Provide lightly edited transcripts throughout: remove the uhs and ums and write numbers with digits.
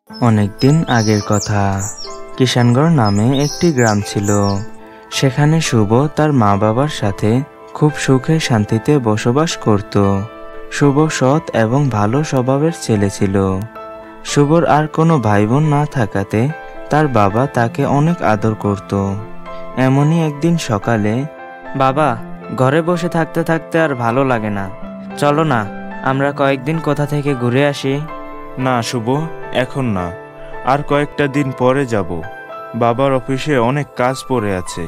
অনেকদিন আগের কথা। কিষানগড় নামে একটি গ্রাম ছিল। সেখানে শুভ তার মা বাবার সাথে খুব সুখে শান্তিতে বসবাস করত। শুভ সৎ এবং ভালো স্বভাবের ছেলে ছিল। শুভর আর কোনো ভাই বোন না থাকাতে তার বাবা তাকে অনেক আদর করত। এমনই একদিন সকালে, বাবা, ঘরে বসে থাকতে থাকতে আর ভালো লাগে না, চলো না আমরা কয়েকদিন কোথা থেকে ঘুরে আসি। না শুভ, এখন না, আর কয়েকটা দিন পরে যাব। বাবার অফিসে অনেক কাজ পড়ে আছে,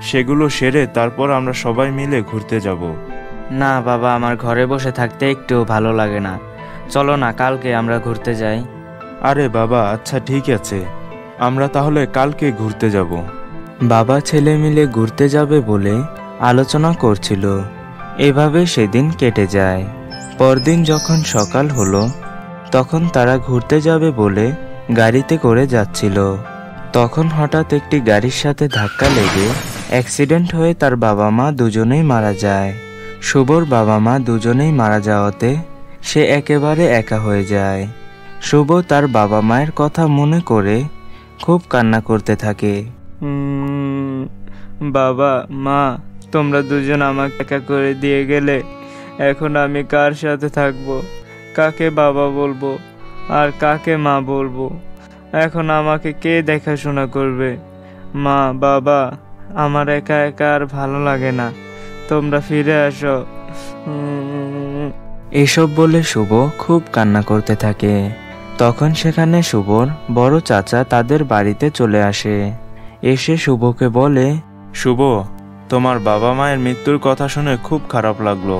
সেগুলো সেরে তারপর আমরা সবাই মিলে ঘুরতে যাব। না বাবা, আমার ঘরে বসে থাকতে একটু ভালো লাগে না, চলো না কালকে আমরা ঘুরতে যাই। আরে বাবা, আচ্ছা ঠিক আছে, আমরা তাহলে কালকে ঘুরতে যাব। বাবা ছেলে মিলে ঘুরতে যাবে বলে আলোচনা করছিল। এভাবে সেদিন কেটে যায়। পরদিন যখন সকাল হলো, তখন তারা ঘুরতে যাবে বলে গাড়িতে করে যাচ্ছিল। তখন হঠাৎ একটি গাড়ির সাথে ধাক্কা লেগে অ্যাক্সিডেন্ট হয়ে তার বাবা মা দুজনেই মারা যায়। শুভর বাবা মা দুজনেই মারা যাওয়াতে সে একেবারে একা হয়ে যায়। শুভ তার বাবা মায়ের কথা মনে করে খুব কান্না করতে থাকে। বাবা মা, তোমরা দুজন আমাকে একা করে দিয়ে গেলে, এখন আমি কার সাথে থাকবো? কাকে বাবা বলবো আর কাকে মা বলবো? এখন আমাকে কে দেখাশোনা করবে? মা বাবা, আমার একা একা আর ভালো লাগে না, তোমরা ফিরে আসো। এসব বলে শুভ খুব কান্না করতে থাকে। তখন সেখানে শুভর বড় চাচা তাদের বাড়িতে চলে আসে। এসে শুভকে বলে, শুভ, তোমার বাবা মায়ের মৃত্যুর কথা শুনে খুব খারাপ লাগলো।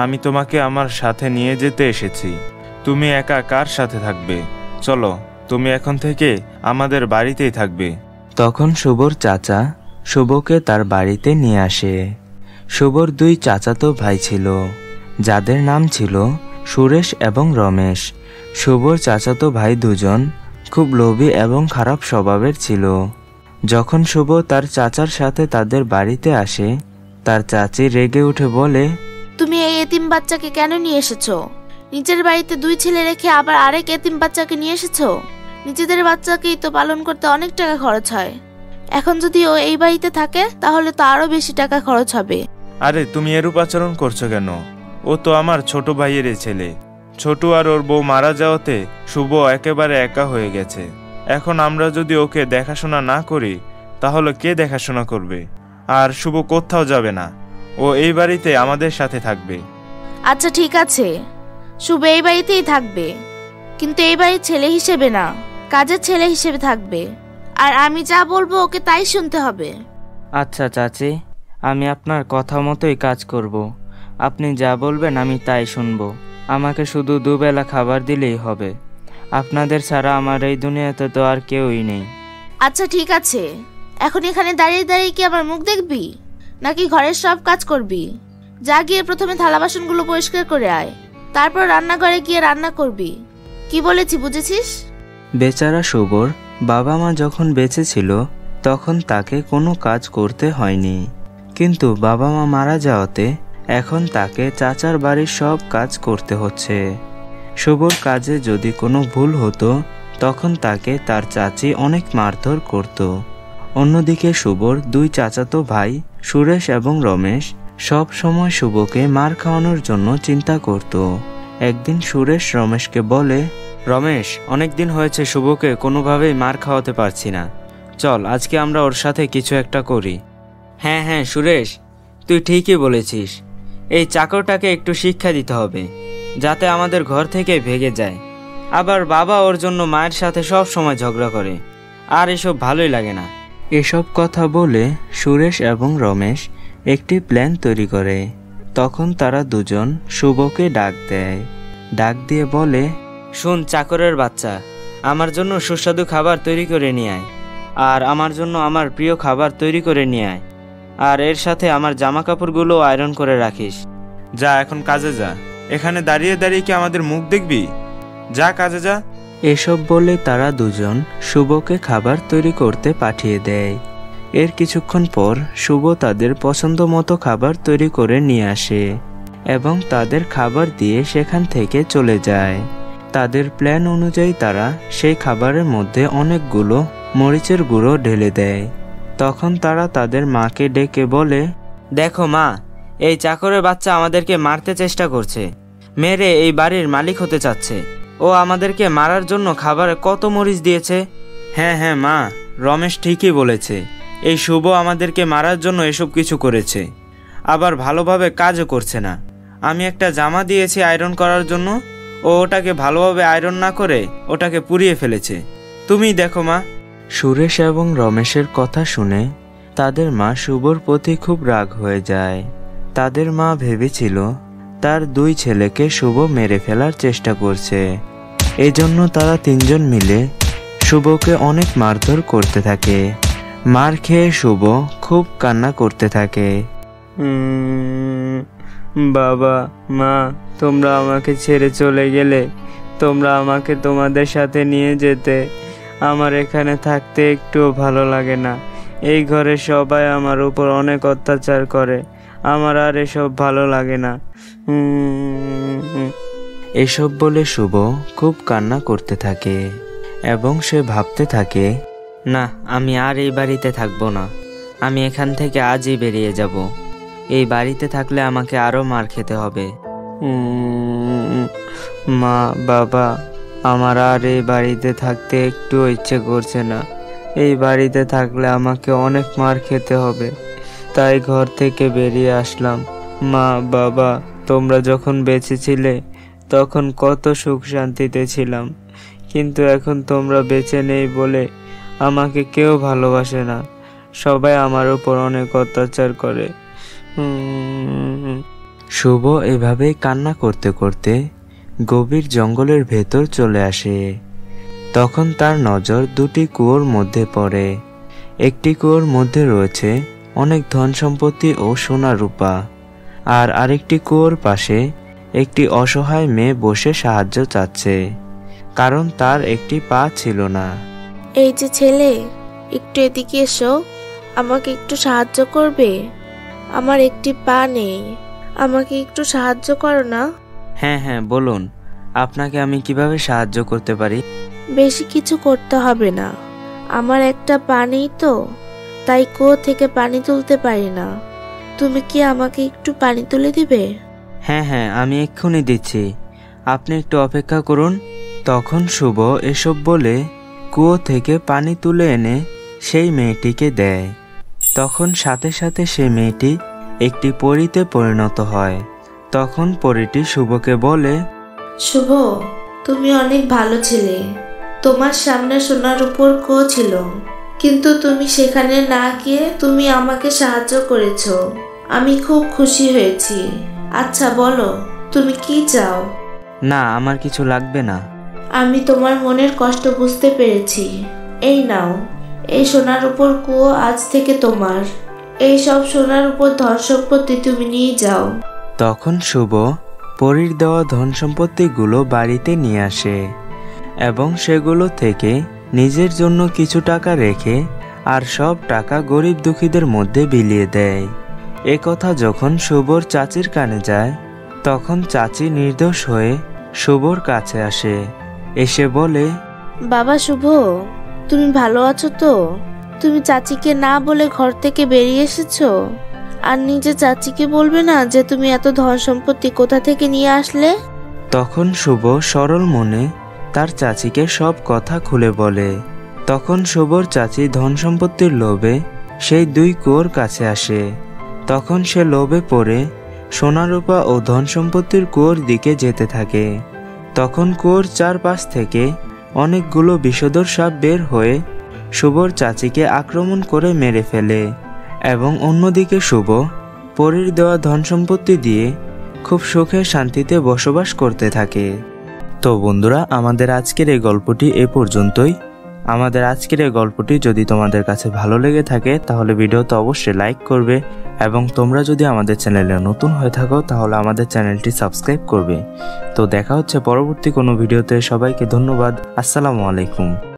আমি তোমাকে আমার সাথে নিয়ে যেতে এসেছি। তুমি একা কার সাথে থাকবে? চলো, তুমি এখন থেকে আমাদের বাড়িতেই থাকবে। তখন শুভর চাচা শুভকে তার বাড়িতে নিয়ে আসে। শুভর দুই চাচাতো ভাই ছিল, যাদের নাম ছিল সুরেশ এবং রমেশ। শুভর চাচাতো ভাই দুজন খুব লোভী এবং খারাপ স্বভাবের ছিল। যখন শুভ তার চাচার সাথে তাদের বাড়িতে আসে, তার চাচি রেগে উঠে বলে, তুমি এই এতিম বাচ্চাকে কেন নিয়ে এসেছো? নিজের বাড়িতে দুই ছেলে রেখে আবার আরেক এতিম বাচ্চাকে নিয়ে এসেছো? নিজেদের বাচ্চাকেই তো পালন করতে অনেক টাকা খরচ হয়, এখন যদি ও এই বাড়িতে থাকে তাহলে তো আরো বেশি টাকা খরচ হবে। আরে তুমি এরূপ আচরণ করছো কেন? ও তো আমার ছোট ভাইয়ের ছেলে। ছোট আর ওর বউ মারা যাওয়াতে শুভ একেবারে একা হয়ে গেছে। এখন আমরা যদি ওকে দেখাশোনা না করি তাহলে কে দেখাশোনা করবে? আর শুভ কোথাও যাবে না, ও এই বাড়িতে আমাদের সাথে থাকবে। আচ্ছা ঠিক আছে, শুভ এই বাড়িতেই থাকবে, কিন্তু এই বাড়ির ছেলে হিসেবে না, কাজের ছেলে হিসেবে থাকবে। আর আমি যা বলবো ওকে তাই শুনতে হবে। আচ্ছা চাচি, আমি আপনার কথা মতোই কাজ করব। আপনি যা বলবেন আমি তাই শুনবো। আমাকে শুধু দুবেলা খাবার দিলেই হবে। আপনাদের ছাড়া আমার এই দুনিয়াতে তো আর কেউই নেই। আচ্ছা ঠিক আছে, এখন এখানে দাঁড়িয়ে দাঁড়িয়ে কি আমার মুখ দেখবি, নাকি ঘরের সব কাজ করবি? যা গিয়ে প্রথমে থালা বাসনগুলো পরিষ্কার করে আয়, তারপর রান্নাঘরে গিয়ে রান্না করবি। কি বলেছি বুঝেছিস? বেচারা শুভর বাবা মা যখন বেঁচে ছিল তখন তাকে কোনো কাজ করতে হয়নি, কিন্তু বাবা মা মারা যাওয়াতে এখন তাকে চাচার বাড়ির সব কাজ করতে হচ্ছে। শুভর কাজে যদি কোনো ভুল হতো তখন তাকে তার চাচি অনেক মারধর করত। অন্যদিকে শুভর দুই চাচাতো ভাই সুরেশ এবং রমেশ সব সময় শুভকে মার খাওয়ানোর জন্য চিন্তা করত। একদিন সুরেশ রমেশকে বলে, রমেশ, অনেকদিন হয়েছে শুভকে কোনোভাবেই মার খাওয়াতে পারছি না, চল আজকে আমরা ওর সাথে কিছু একটা করি। হ্যাঁ হ্যাঁ সুরেশ, তুই ঠিকই বলেছিস, এই চাকরটাকে একটু শিক্ষা দিতে হবে যাতে আমাদের ঘর থেকে ভেগে যায়। আবার বাবা ওর জন্য মায়ের সাথে সব সময় ঝগড়া করে, আর এসব ভালোই লাগে না। এসব কথা বলে সুরেশ এবং রমেশ একটি প্ল্যান তৈরি করে। তখন তারা দুজন শুভকে ডাক দেয়। ডাক দিয়ে বলে, শোন চাকরের বাচ্চা, আমার জন্য সুস্বাদু খাবার তৈরি করে নিয়ে আয়, আর আমার জন্য আমার প্রিয় খাবার তৈরি করে নিয়ে আয়, আর এর সাথে আমার জামা কাপড়গুলো আয়রন করে রাখিস। যা, এখন কাজে যা, এখানে দাঁড়িয়ে দাঁড়িয়ে কি আমাদের মুখ দেখবি? যা কাজে যা। এসব বলে তারা দুজন শুভকে খাবার তৈরি করতে পাঠিয়ে দেয়। এর কিছুক্ষণ পর শুভ তাদের পছন্দ মতো খাবার তৈরি করে নিয়ে আসে এবং তাদের খাবার দিয়ে সেখান থেকে চলে যায়। তাদের প্ল্যান অনুযায়ী তারা সেই খাবারের মধ্যে অনেকগুলো মরিচের গুঁড়ো ঢেলে দেয়। তখন তারা তাদের মাকে ডেকে বলে, দেখো মা, এই চাকরের বাচ্চা আমাদেরকে মারতে চেষ্টা করছে, মেরে এই বাড়ির মালিক হতে চাচ্ছে। ও আমাদেরকে মারার জন্য খাবারে কত মরিচ দিয়েছে। হ্যাঁ হ্যাঁ মা, রমেশ ঠিকই বলেছে, এই শুভ আমাদেরকে মারার জন্য এসব কিছু করেছে, আবার ভালোভাবে কাজও করছে না। আমি একটা জামা দিয়েছি আয়রন করার জন্য, ও ওটাকে ভালোভাবে আয়রন না করে ওটাকে পুড়িয়ে ফেলেছে। তুমিই দেখো মা। সুরেশ এবং রমেশের কথা শুনে তাদের মা শুভর প্রতি খুব রাগ হয়ে যায়। তাদের মা ভেবেছিল তার দুই ছেলেকে শুভ মেরে ফেলার চেষ্টা করছে। এজন্য তারা তিনজন মিলে শুভকে অনেক মারধর করতে থাকে। মার খেয়ে শুভ খুব কান্না করতে থাকে। বাবা মা, তোমরা আমাকে ছেড়ে চলে গেলে, তোমরা আমাকে তোমাদের সাথে নিয়ে যেতে। আমার এখানে থাকতে একটুও ভালো লাগে না। এই ঘরে সবাই আমার উপর অনেক অত্যাচার করে, আমার আর এসব ভালো লাগে না। এসব বলে শুভ খুব কান্না করতে থাকে এবং সে ভাবতে থাকে, না, আমি আর এই বাড়িতে থাকবো না। আমি এখান থেকে আজই বেরিয়ে যাব। এই বাড়িতে থাকলে আমাকে আরো মার খেতে হবে। মা বাবা, আমার আর এই বাড়িতে থাকতে একটু ইচ্ছে করছে না। এই বাড়িতে থাকলে আমাকে অনেক মার খেতে হবে, তাই ঘর থেকে বেরিয়ে আসলাম। মা বাবা, তোমরা যখন বেঁচে ছিলে তখন কত সুখ শান্তিতে ছিলাম, কিন্তু এখন তোমরা বেঁচে নেই বলে আমাকে কেউ ভালোবাসে না। সবাই আমার উপর অনেক অত্যাচার করে। শুভ এভাবেই কান্না করতে করতে গভীর জঙ্গলের ভেতর চলে আসে। তখন তার নজর দুটি কুয়োর মধ্যে পড়ে। একটি কুয়োর মধ্যে রয়েছে অনেক ধন সম্পত্তি ও সোনা রূপা, আর আরেকটি কুয়োর পাশে একটি অসহায় মেয়ে বসে সাহায্য চাচ্ছে, কারণ তার একটি পা ছিল না। এই যে ছেলে, একটু এদিকে এসো, আমাকে একটু সাহায্য করবে? আমার একটি পা নেই, আমাকে একটু সাহায্য করো না। হ্যাঁ হ্যাঁ, বলুন, আপনাকে আমি কিভাবে সাহায্য করতে পারি? বেশি কিছু করতে হবে না, আমার একটা পা নেই তো, তাই কুয়ো থেকে পানি তুলতে পারি না। তুমি কি আমাকে একটু পানি তুলে দিবে? হ্যাঁ হ্যাঁ, আমি এক্ষুনি দিচ্ছি, আপনি একটু অপেক্ষা করুন। তখন শুভ এসব বলে কুয়ো থেকে পানি তুলে এনে সেই মেয়েটিকে দেয়। তখন সাথে সাথে সেই মেয়েটি একটি পরীতে পরিণত হয়। তখন পরীটি শুভকে বলে, শুভ, তুমি অনেক ভালো ছেলে। তোমার সামনে সোনার উপর কুয়ো ছিল, কিন্তু তুমি সেখানে না গিয়ে তুমি আমাকে সাহায্য করেছো। আমি খুব খুশি হয়েছি। আচ্ছা বলো, তুমি কি চাও? না, আমার কিছু লাগবে না। আমি তোমার মনের কষ্ট বুঝতে পেরেছি। এই নাও, এই সোনার উপর কুয়ো আজ থেকে তোমার। এই সব সোনার উপর ধন সম্পত্তি তুমি নিয়ে যাও। তখন শুভ পরীর দেওয়া ধন সম্পত্তিগুলো বাড়িতে নিয়ে আসে এবং সেগুলো থেকে নিজের জন্য কিছু টাকা রেখে আর সব টাকা গরিব দুঃখীদের মধ্যে বিলিয়ে দেয়। এ কথা যখন শুভর চাচির কানে যায়, তখন চাচি নির্দোষ হয়ে শুভর কাছে আসে, এসে বলে, বাবা শুভ, তুমি ভালো আছো তো? তুমি চাচিকে না বলে ঘর থেকে বেরিয়ে এসেছো, আর নিজে চাচিকে বলবে না যে তুমি এত ধন সম্পত্তি কোথা থেকে নিয়ে আসলে? তখন শুভ সরল মনে তার চাচিকে সব কথা খুলে বলে। তখন শুভর চাচি ধন সম্পত্তির লোভে সেই দুই কুয়োর কাছে আসে। তখন সে লোভে পড়ে সোনা রূপা ও ধন সম্পত্তির কুয়োর দিকে যেতে থাকে। তখন কুয়োর চারপাশ থেকে অনেকগুলো বিষধর সাপ বের হয়ে শুভর চাচিকে আক্রমণ করে মেরে ফেলে এবং অন্যদিকে শুভ পরীর দেওয়া ধন সম্পত্তি দিয়ে খুব সুখে শান্তিতে বসবাস করতে থাকে। তো বন্ধুরা, আমাদের আজকের এই গল্পটি এ পর্যন্তই। আমাদের আজকের এই গল্পটি যদি তোমাদের কাছে ভালো লেগে থাকে তাহলে ভিডিওতে অবশ্যই লাইক করবে, এবং তোমরা যদি আমাদের চ্যানেলে নতুন হয়ে থাকো তাহলে আমাদের চ্যানেলটি সাবস্ক্রাইব করবে। তো দেখা হচ্ছে পরবর্তী কোনো ভিডিওতে। সবাইকে ধন্যবাদ। আসসালামু আলাইকুম।